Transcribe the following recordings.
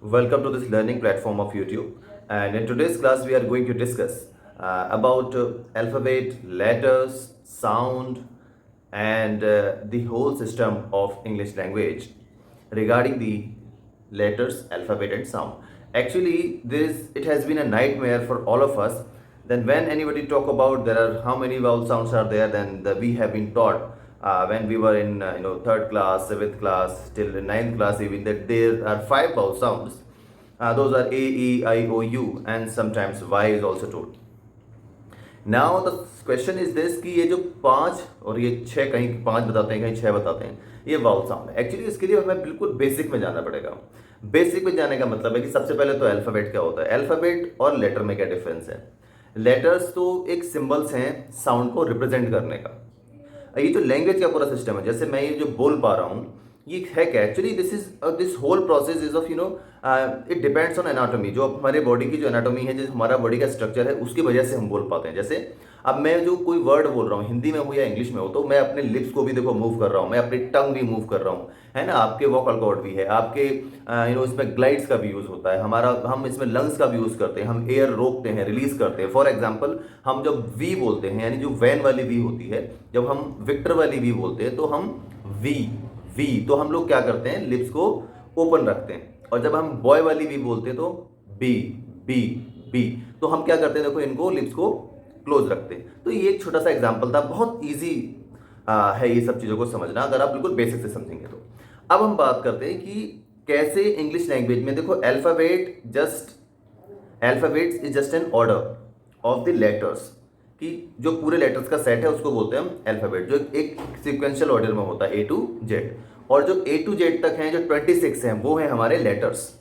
Welcome to this learning platform of YouTube. And in today's class, we are going to discuss about alphabet, letters, sound, and the whole system of English language regarding the letters, alphabet, and sound. Actually, this it has been a nightmare for all of us. Then, when anybody talk about there are how many vowel sounds are there, then we have been taught when we were in third class, seventh class, till the ninth class, even that there are five vowel sounds. Those are A, E, I, O, U, and sometimes Y is also told. Now the question is this कि ये जो पांच और ये छह, कहीं पांच बताते हैं कहीं छह बताते हैं, ये वाउल साउंड है। एक्चुअली इसके लिए हमें बिल्कुल बेसिक में जाना पड़ेगा। बेसिक में जाने का मतलब है कि सबसे पहले तो अल्फाबेट क्या होता है, अल्फाबेट और लेटर में क्या डिफरेंस है। लेटर्स तो एक सिंबल्स हैं साउंड को रिप्रेजेंट करने का। ये जो लैंग्वेज का पूरा सिस्टम है, जैसे मैं ये जो बोल पा रहा हूँ, ये है क्या actually this whole process is of it depends on anatomy. जो हमारे बॉडी की जो एनाटॉमी है, जो हमारा बॉडी का स्ट्रक्चर है, उसकी वजह से हम बोल पाते हैं। जैसे अब मैं जो कोई वर्ड बोल रहा हूँ, हिंदी में हो या इंग्लिश में हो, तो मैं अपने लिप्स को भी देखो मूव कर रहा हूँ, मैं अपनी टंग भी मूव कर रहा हूँ, है ना। आपके वोकल कॉर्ड भी है, आपके इसमें ग्लाइड्स का भी यूज होता है हमारा, हम इसमें लंग्स का भी यूज करते हैं, हम एयर रोकते हैं, रिलीज करते हैं। फॉर एग्जाम्पल, हम जब वी बोलते हैं, यानी जो वैन वाली वी होती है, जब हम विक्टर वाली वी बोलते हैं तो हम वी वी तो हम लोग क्या करते हैं, लिप्स को ओपन रखते हैं। और जब हम बॉय वाली वी बोलते हैं तो बी बी बी, तो हम क्या करते हैं, देखो इनको लिप्स को क्लोज रखते हैं। तो ये एक छोटा सा एग्जांपल था, बहुत इजी है ये सब चीज़ों को समझना, अगर आप बिल्कुल बेसिक से समझेंगे तो। अब हम बात करते हैं कि कैसे इंग्लिश लैंग्वेज में, देखो alphabets is just an order of the letters, कि जो पूरे लेटर्स का सेट है उसको बोलते हैं हम अल्फाबेट, जो एक सीक्वेंशियल ऑर्डर में होता है A to Z। और जो A to Z तक हैं, जो 26 हैं, वो हैं हमारे लेटर्स।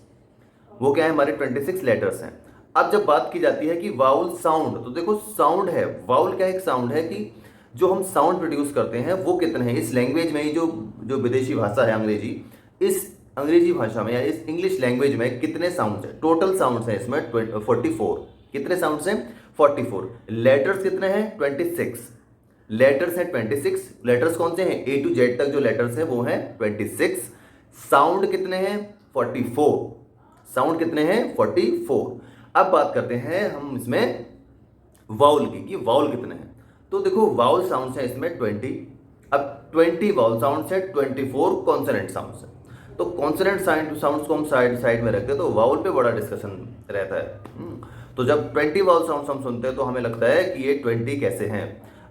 वो क्या है, हमारे 26 लेटर्स हैं। अब जब बात की जाती है कि वाउल साउंड, तो देखो साउंड है, वाउल क्या एक साउंड है कि जो हम साउंड प्रोड्यूस करते हैं वो कितने हैं इस लैंग्वेज में। जो जो विदेशी भाषा है अंग्रेजी, इस अंग्रेजी भाषा में या इस इंग्लिश लैंग्वेज में कितने साउंड्स हैं, टोटल साउंड्स हैं इसमें 44। कितने साउंड्स हैं, 44। लेटर्स कितने हैं, 26 लेटर्स हैं। 26 लेटर्स कौन से हैं, A to Z तक जो लेटर्स हैं वो हैं 26। साउंड कितने हैं, 44। साउंड कितने हैं, 44। अब बात करते हैं हम इसमें वाउल की, कि वाउल कितने हैं। तो देखो वाउल साउंड्स हैं इसमें 20। अब 20 वाउल साउंड्स है, 24 कॉन्सोनेंट साउंड्स है। तो कॉन्सोनेंट साउंड्स को हम साइड साइड में रखते हैं, तो वाउल पे बड़ा डिस्कशन रहता है। तो जब 20 वाउल साउंड्स हम सुनते हैं तो हमें लगता है कि ये 20 कैसे हैं।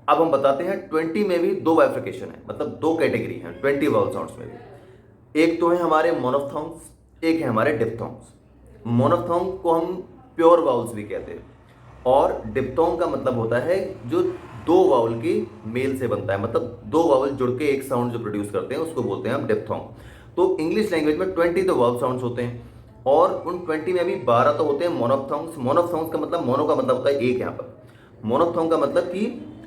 अब हम बताते हैं 20 में भी दो बाइफिकेशन है, मतलब दो कैटेगरी हैं 20 वाउल साउंड्स में भी। एक तो है हमारे मोनोफ्थोंग्स, एक है हमारे डिप्थोंग्स। मोनोफ्थोंग को हम प्योर वाउल्स भी कहते हैं, और डिप्थोंग का मतलब होता है जो दो वाउल की मेल से बनता है, मतलब दो वाउल जुड़ के एक साउंड जो प्रोड्यूस करते हैं उसको बोलते हैं हम डिप्थोंग। तो इंग्लिश लैंग्वेज में 20 तो वाउल साउंड्स होते हैं, और उन 20 में भी 12 तो होते हैं मोनोफ्थोंग्स। मोनोफ्थोंग्स का मतलब, मोनो का मतलब होता है एक, यहाँ पर मोनोफ्थोंग का मतलब कि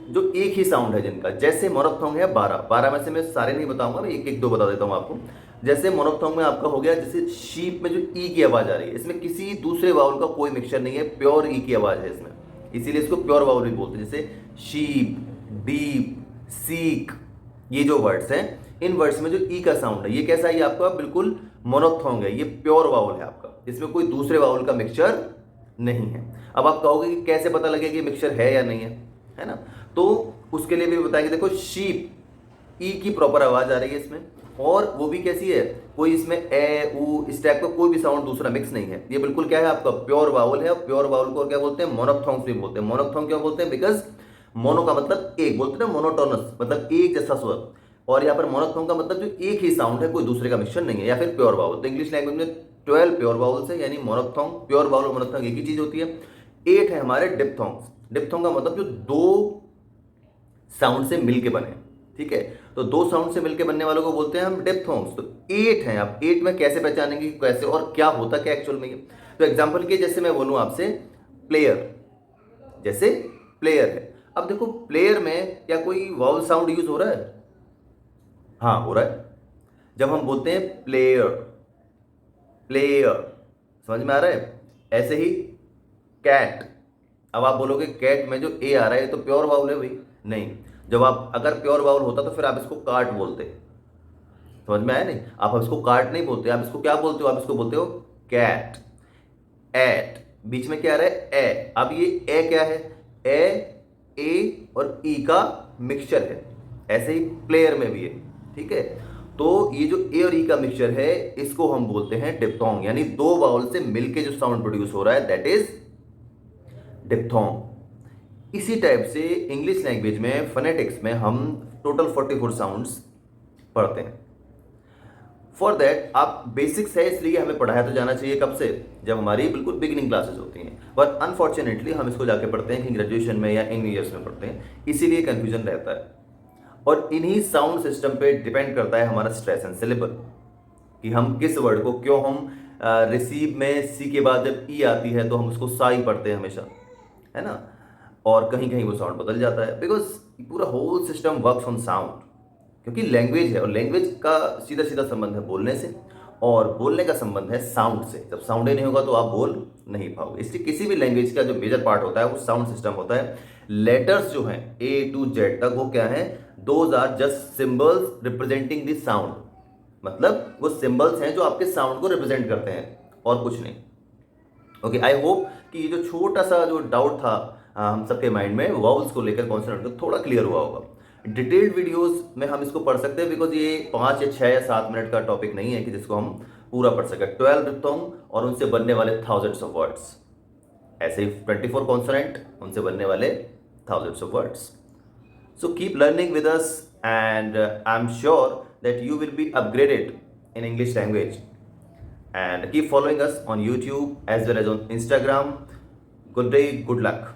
जो एक ही साउंड है जिनका, जैसे मोनोफ्थोंग है 12 में से मैं सारे नहीं बताऊंगा, मैं एक एक दो बता देता हूँ आपको। जैसे मोनोफ्थोंग में आपका हो गया, जैसे शीप में जो ई की आवाज आ रही है, इसमें किसी दूसरे वाउल का कोई मिक्सचर नहीं है, प्योर ई की आवाज है इसमें, इसीलिए इसको प्योर वाउल भी बोलते हैं। जैसे शीप, डीप, सीक, ये जो वर्ड्स हैं, इन वर्ड्स में जो ई का साउंड है, ये कैसा है, ये आपका बिल्कुल मोनोफ्थोंग है, ये प्योर वाउल है आपका, इसमें कोई दूसरे वाउल का मिक्सचर नहीं है। अब आप कहोगे कि कैसे पता लगेगा कि मिक्सचर है या नहीं है ना। तो उसके लिए भी बताएंगे। देखो शीप, ई की प्रॉपर आवाज आ रही है इसमें, और वो भी कैसी है, कोई इसमें ए ऊ इस टाइप का कोई भी साउंड दूसरा मिक्स नहीं है, ये बिल्कुल क्या है, आपका प्योर वाउल है। और प्योर वाउल को क्या बोलते हैं, मोनोफ्थोंग्स भी बोलते हैं। मोनोफ्थोंग क्यों बोलते हैं, बिकॉज मोनो का मतलब एक, बोलते हैं ना मोनोटोनस, मतलब एक जैसा स्वर, और यहाँ पर मोनोफ्थोंग का मतलब जो एक ही साउंड है, कोई दूसरे का मिक्सचर नहीं है, या फिर प्योर वाउल। तो इंग्लिश लैंग्वेज में 12 प्योर वाउल्स है, यानी मोनोफ्थोंग, प्योर वाउल और मोनोफ्थोंग एक ही चीज होती है। 8 है हमारे डिप्थोंग्स। डिप्थोंग का मतलब जो दो साउंड से मिलके बने, ठीक है। तो दो साउंड से मिलके बनने वालों को बोलते हैं हम डिप्थोंग्स। तो 8 हैं। आप 8 में कैसे पहचानेंगे, कैसे और क्या होता क्या एक्चुअल में ये। तो एग्जांपल के जैसे मैं बोलूं आपसे प्लेयर, जैसे प्लेयर है। अब देखो प्लेयर में क्या कोई वाउल साउंड यूज हो रहा है, हाँ हो रहा है। जब हम बोलते हैं प्लेयर, प्लेयर, समझ में आ रहा है। ऐसे ही कैट, अब आप बोलोगे कैट में जो ए आ रहा है तो प्योर वाउल है भाई, नहीं। जब आप, अगर प्योर वाउल होता तो फिर आप इसको कार्ट बोलते, समझ में आया नहीं। आप इसको कार्ट नहीं बोलते, आप इसको क्या बोलते हो, आप इसको बोलते हो कैट, एट, बीच में क्या आ रहा है ए। अब ये ए क्या है, ए और ई का मिक्सचर है, ऐसे ही प्लेयर में भी है, ठीक है। तो ये जो ए और ई का मिक्सचर है इसको हम बोलते हैं डिप्थोंग, यानी दो वाउल से मिलके जो साउंड प्रोड्यूस हो रहा है दैट इज डिप्थोंग। इसी टाइप से इंग्लिश लैंग्वेज में फोनेटिक्स में हम टोटल 44 साउंड्स पढ़ते हैं। फॉर दैट आप बेसिक्स है इसलिए हमें पढ़ाया तो जाना चाहिए कब से, जब हमारी बिल्कुल बिगिनिंग क्लासेस होती हैं, बट अनफॉर्चुनेटली हम इसको जाके पढ़ते हैं कि ग्रेजुएशन में या इन ईयर्स में पढ़ते हैं, इसीलिए कन्फ्यूजन रहता है। और इन्हीं साउंड सिस्टम पे डिपेंड करता है हमारा स्ट्रेस एंड सिलेबल, कि हम किस वर्ड को क्यों हम रिसीव में सी के बाद जब ई आती है तो हम उसको सा ही पढ़ते हैं हमेशा, है ना, और कहीं कहीं वो साउंड बदल जाता है, बिकॉज पूरा whole system works on sound, क्योंकि लैंग्वेज है और लैंग्वेज का सीधा सीधा संबंध है बोलने से, और बोलने का संबंध है साउंड से। जब साउंड ही नहीं होगा तो आप बोल नहीं पाओगे। इसलिए किसी भी लैंग्वेज का जो मेजर पार्ट होता है वो साउंड सिस्टम होता है। लेटर्स जो हैं ए टू जेड तक वो क्या है, those are just symbols representing the sound, मतलब वो सिंबल्स हैं जो आपके साउंड को रिप्रेजेंट करते हैं और कुछ नहीं। ओके, आई होप कि ये जो छोटा सा जो डाउट था हम सबके माइंड में वाउल्स को लेकर कॉन्सोनेंट को, थोड़ा क्लियर हुआ होगा। डिटेल्ड वीडियोस में हम इसको पढ़ सकते हैं, बिकॉज ये 5 या 6 या 7 मिनट का टॉपिक नहीं है कि जिसको हम पूरा पढ़ सकें। 12 डिप्थोंग और उनसे बनने वाले थाउजेंड्स ऑफ वर्ड्स, ऐसे ही 24 कॉन्सोनेंट, उनसे बनने वाले thousands of words. So keep learning with us, and I'm sure that you will be upgraded in English language. And keep following us on YouTube as well as on Instagram. Good day, good luck.